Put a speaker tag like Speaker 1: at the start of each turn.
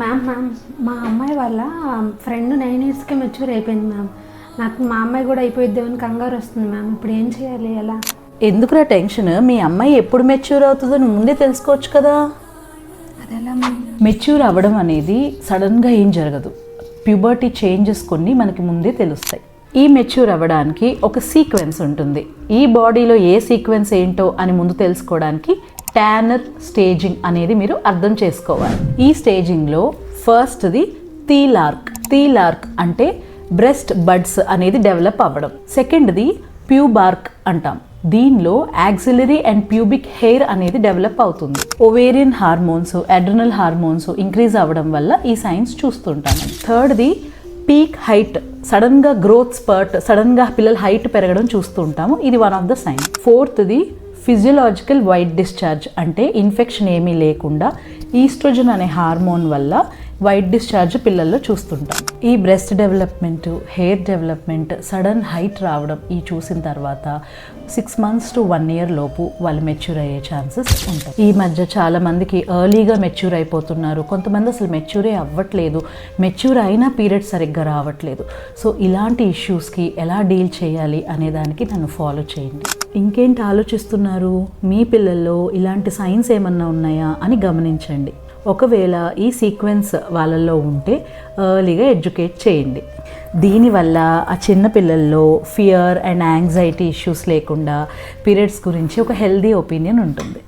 Speaker 1: Ma'am మా అమ్మాయి వాళ్ళ ఫ్రెండ్ 9 ఇయర్స్కే మెచ్యూర్ అయిపోయింది మ్యామ్. నాకు మా అమ్మాయి కూడా అయిపోయిద్దామని కంగారు వస్తుంది మ్యామ్. ఇప్పుడు ఏం చేయాలి? ఎలా?
Speaker 2: ఎందుకురా టెన్షన్? మీ అమ్మాయి ఎప్పుడు మెచ్యూర్ అవుతుందో నువ్వు ముందే తెలుసుకోవచ్చు కదా.
Speaker 1: అదెలా మ్యామ్?
Speaker 2: మెచ్యూర్ అవ్వడం అనేది సడన్గా ఏం జరగదు. ప్యూబర్టీ చేంజెస్ కొన్ని మనకి ముందే తెలుస్తాయి. ఈ మెచ్యూర్ అవ్వడానికి ఒక సీక్వెన్స్ ఉంటుంది. ఈ బాడీలో ఏ సీక్వెన్స్ ఏంటో అని ముందు తెలుసుకోవడానికి టానర్ స్టేజింగ్ అనేది మీరు అర్థం చేసుకోవాలి. ఈ స్టేజింగ్లో ఫస్ట్ది థీలార్క్ అంటే బ్రెస్ట్ బడ్స్ అనేది డెవలప్ అవ్వడం. సెకండ్ది ప్యూబార్క్ అంటాం. దీనిలో యాక్సిలరీ అండ్ ప్యూబిక్ హెయిర్ అనేది డెవలప్ అవుతుంది. Ovarian hormones, adrenal hormones increase అవ్వడం వల్ల ఈ సైన్స్ చూస్తుంటాము. థర్డ్ది పీక్ హైట్, సడన్గా గ్రోత్ స్పర్ట్, సడన్గా పిల్లల హైట్ పెరగడం చూస్తూ ఉంటాము. ఇది వన్ ఆఫ్ ద సైన్. ఫోర్త్ది ఫిజియలాజికల్ వైట్ డిశ్చార్జ్, అంటే ఇన్ఫెక్షన్ ఏమీ లేకుండా ఈస్ట్రోజన్ అనే హార్మోన్ వల్ల వైట్ డిశ్చార్జ్ పిల్లల్లో చూస్తుంటాం. ఈ breast development, hair development, sudden height రావడం ఈ చూసిన తర్వాత 6 months to 1 year లోపు వాళ్ళు మెచ్యూర్ అయ్యే ఛాన్సెస్ ఉంటాయి. ఈ మధ్య చాలా మందికి ఎర్లీగా మెచ్యూర్ అయిపోతున్నారు. కొంతమంది అసలు మెచ్యూరే అవ్వట్లేదు. మెచ్యూర్ అయినా పీరియడ్ సరిగ్గా రావట్లేదు. సో ఇలాంటి ఇష్యూస్కి ఎలా డీల్ చేయాలి అనే దానికి నన్ను ఫాలో చేయండి. ఇంకేంటి ఆలోచిస్తున్నారు? మీ పిల్లల్లో ఇలాంటి సైన్స్ ఏమన్నా ఉన్నాయా అని గమనించండి. ఒకవేళ ఈ సీక్వెన్స్ వాళ్ళల్లో ఉంటే ఎర్లీగా ఎడ్యుకేట్ చేయండి. దీనివల్ల ఆ చిన్న పిల్లల్లో ఫియర్ అండ్ యాంగ్జైటీ ఇష్యూస్ లేకుండా పీరియడ్స్ గురించి ఒక హెల్దీ ఒపీనియన్ ఉంటుంది.